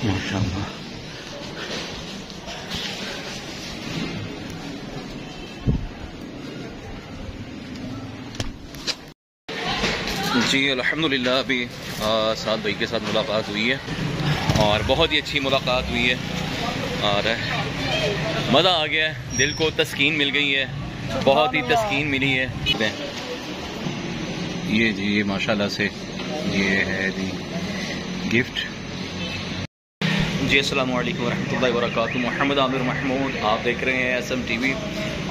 माशाअल्लाह। जी अल्हम्दुलिल्लाह अभी साद भाई के साथ मुलाकात हुई है और बहुत ही अच्छी मुलाकात हुई है और मज़ा आ गया है, दिल को तस्कीन मिल गई है, बहुत ही तस्कीन मिली है। ये जी ये माशाल्लाह से ये है जी गिफ्ट। जी अस्सलामु अलैकुम रहमतुल्लाहि व बरकातुहू। मोहम्मद आमिर महमूद, आप देख रहे हैं SM TV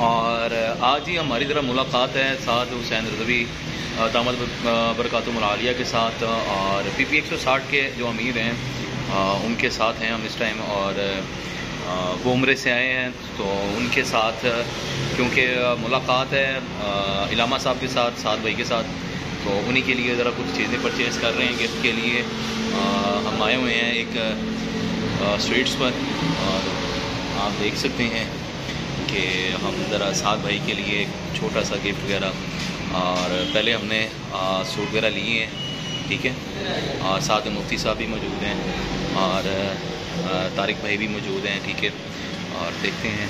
और आज ही हमारी ज़रा मुलाकात है साद हुसैन रज़वी दामद बरकातुहुल आलिया के साथ और PP 160 के जो अमीर हैं उनके साथ हैं हम इस टाइम और वो उम्रे से आए हैं तो उनके साथ क्योंकि मुलाकात है इलामा साहब के साथ साद भाई के साथ, तो उन्हीं के लिए ज़रा कुछ चीज़ें परचेज़ कर रहे हैं गिफ्ट के लिए। हम आए हुए हैं एक स्ट्रीट्स पर और आप देख सकते हैं कि हम ज़रा साद भाई के लिए एक छोटा सा गिफ्ट वगैरह और पहले हमने सूट वगैरह लिए हैं, ठीक है, और साथ में मुफ्ती साहब भी मौजूद हैं और तारिक भाई भी मौजूद हैं, ठीक है, और देखते हैं।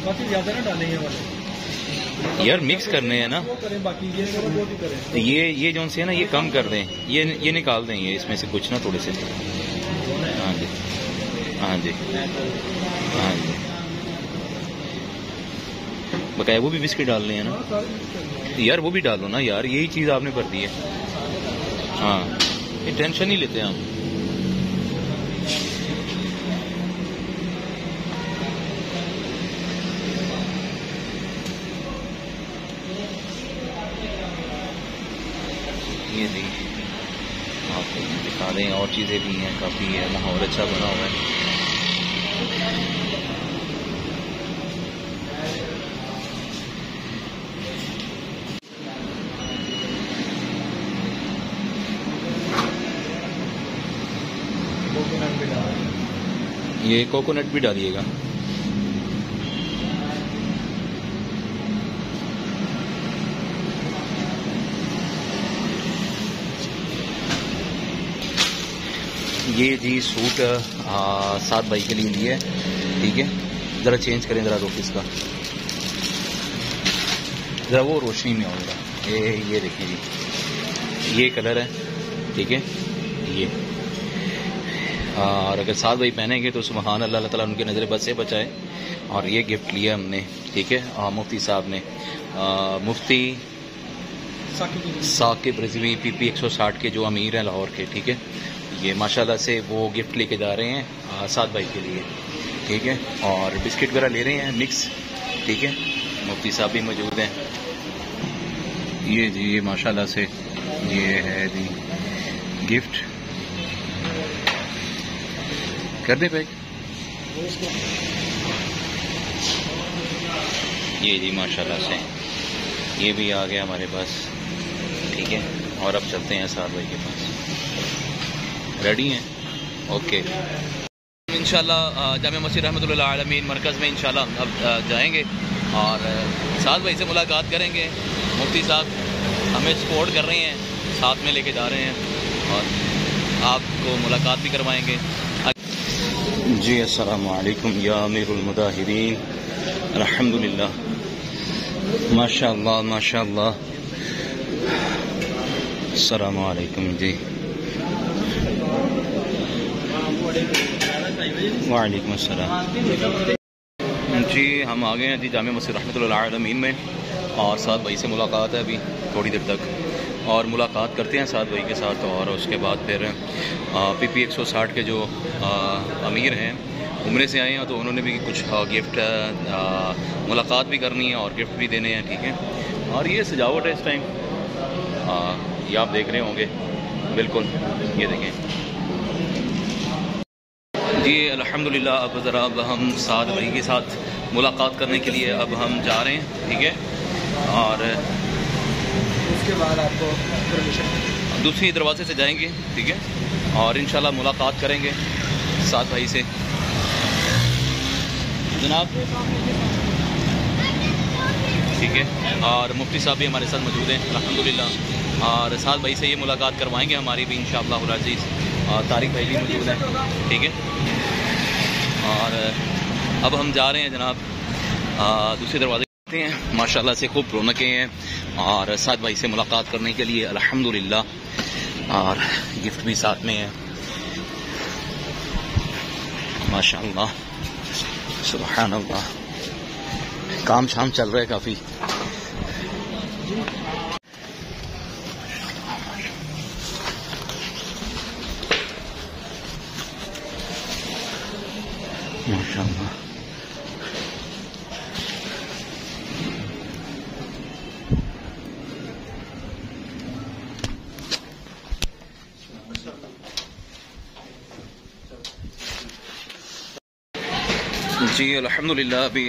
बाकी ज़्यादा ना डालेंगे वाले यार मिक्स करने हैं ना, करें बाकी ये करो वो भी करें। ये जो से ना ये कम कर दें, ये निकाल दें, ये इसमें से कुछ ना थोड़े से। हाँ जी हाँ जी हाँ जी, बकाया वो भी बिस्किट डालने हैं ना यार, वो भी डालो ना यार, यही चीज़ आपने कर दी है। हाँ ये टेंशन नहीं लेते हम। ये जी आपको दिखा दें और चीज़ें भी हैं, काफ़ी है, माहौल अच्छा बना हुआ है। ये कोकोनट भी डालिएगा। ये जी सूट साद भाई के लिए लिए, ठीक है, ज़रा चेंज करें ज़रा रुख इसका, ज़रा वो रोशनी में होगा। ये देखिए जी ये कलर है, ठीक है, ये और अगर साद भाई पहनेंगे तो सुबहान अल्लाह, अल्लाह ताला उनकी नज़र बद से बचाए। और ये गिफ्ट लिया हमने, ठीक है, मुफ्ती साहब ने, मुफ्ती साकिब रिजवी PP 160 के जो अमीर हैं लाहौर के, ठीक है, ये माशाल्लाह से वो गिफ्ट लेके जा रहे हैं साद भाई के लिए, ठीक है, और बिस्किट वगैरह ले रहे हैं मिक्स, ठीक है, मुफ्ती साहब भी मौजूद हैं। ये जी ये माशाल्लाह से ये है जी गिफ्ट, कर दे भाई। ये जी माशाल्लाह से ये भी आ गया हमारे पास, ठीक है, और अब चलते हैं साद भाई के पास। रेडी हैं? ओके। इंशाल्लाह जामिया मस्जिद रहमतुल्लाह आलमीन मरकज़ में इंशाल्लाह अब जाएंगे और साद भाई से मुलाकात करेंगे। मुफ्ती साहब हमें सपोर्ट कर रहे हैं, साथ में लेके जा रहे हैं और आपको मुलाकात भी करवाएंगे। जी अस्सलामु अलैकुम या अमीरुल मुदाहिरीन, अल्हम्दुलिल्लाह, माशाअल्लाह माशाअल्लाह, अस्सलामु अलैकुम जी। वालेकुम अस्सलाम जी, हम आ गए हैं जी जामिया मस्जिद रहमतुल्लाह आलमीन में और साद भाई से मुलाकात है अभी थोड़ी देर तक, और मुलाकात करते हैं साद भाई के साथ और उसके बाद फिर PP 160 के जो अमीर हैं उम्रे से आए हैं तो उन्होंने भी कुछ गिफ्ट मुलाकात भी करनी है और गिफ्ट भी देने हैं, ठीक है, और ये सजावट है इस टाइम, ये आप देख रहे होंगे बिल्कुल, ये देखें जी अल्हम्दुलिल्लाह। अब ज़रा अब हम साद भाई के साथ मुलाकात करने के लिए अब हम जा रहे हैं, ठीक है, और उसके बाद आपको दूसरी दरवाजे से जाएंगे, ठीक है, और इंशाल्लाह मुलाकात करेंगे साद भाई से। जनाब ठीक है। और मुफ्ती साहब भी हमारे साथ मौजूद हैं अल्हम्दुलिल्लाह, और साथ भाई से ये मुलाकात करवाएंगे हमारी भी इंशाअल्लाह अज़ीज़, और तारिक भाई भी मौजूद हैं, ठीक है। और अब हम जा रहे हैं जनाब दूसरे दरवाजे हैं, माशाल्लाह से खूब रौनकें हैं, और साथ भाई से मुलाकात करने के लिए अल्हम्दुलिल्लाह, और गिफ्ट भी साथ में है माशाल्लाह सुभान अल्लाह। काम शाम चल रहा है काफ़ी। माशाल्लाह जी अल्हम्दुलिल्लाह अभी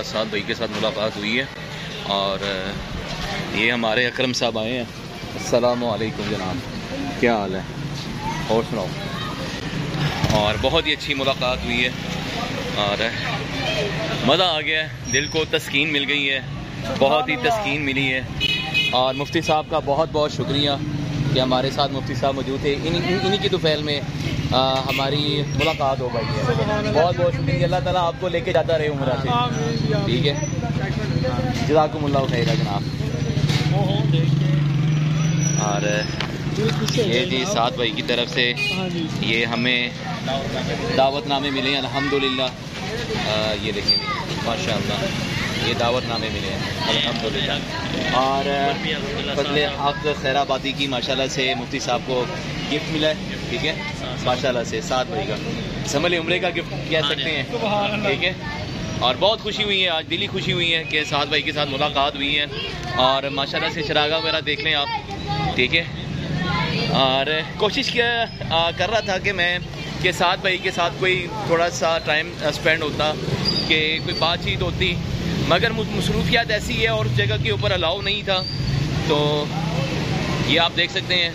साद भाई के साथ मुलाकात हुई है, और ये हमारे अकरम साहब आए हैं। अस्सलामु अलैकुम जनाब, क्या हाल है, और सुनाओ। और बहुत ही अच्छी मुलाकात हुई है, और मज़ा आ गया है, दिल को तस्कीन मिल गई है, बहुत ही तस्कीन मिली है। और मुफ्ती साहब का बहुत बहुत शुक्रिया कि हमारे साथ मुफ्ती साहब मौजूद थे। इन्हीं की तुफैल में हमारी मुलाकात हो गई है। बहुत बहुत शुक्रिया, अल्लाह ताला आपको लेके जाता रहे उम्र से, ठीक है। जज़ाकुमुल्लाह खैरा जनाब। और ये जी साद भाई की तरफ से ये हमें दावतनामे मिले हैं अल्हम्दुलिल्लाह। ये देखें माशाअल्लाह, ये दावतनामे मिले हैं अल्हम्दुलिल्लाह। और फजले हक़ खैराबादी की माशाल्लाह से मुफ्ती साहब को गिफ्ट मिला है, ठीक है, माशाल्लाह से साद भाई का समझ उम्रे का गिफ्ट कह सकते हैं, ठीक है। और बहुत खुशी हुई है, आज दिली खुशी हुई है कि साद भाई के साथ मुलाकात हुई है, और माशाल्लाह से चरागा वगैरह देख लें आप, ठीक है। और कोशिश कर रहा था कि मैं के साथ भाई के साथ कोई थोड़ा सा टाइम स्पेंड होता, कि कोई बातचीत होती, मगर मसरूफियात ऐसी है और जगह के ऊपर अलाउ नहीं था। तो ये आप देख सकते हैं,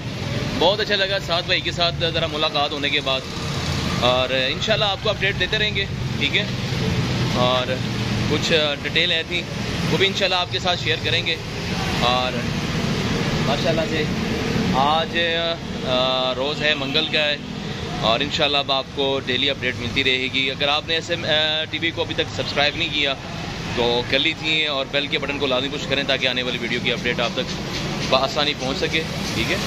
बहुत अच्छा लगा साथ भाई के साथ ज़रा मुलाकात होने के बाद, और इंशाल्लाह आपको अपडेट देते रहेंगे, ठीक है। और कुछ डिटेल है थी वो भी इंशाल्लाह आपके साथ शेयर करेंगे। और माशाल्लाह से आज रोज़ है, मंगल का है, और इंशाल्लाह अब आपको डेली अपडेट मिलती रहेगी। अगर आपने SM TV को अभी तक सब्सक्राइब नहीं किया तो कर लीजिए, और बेल के बटन को लाजमी पुश करें ताकि आने वाली वीडियो की अपडेट आप तक बआसानी पहुंच सके, ठीक है।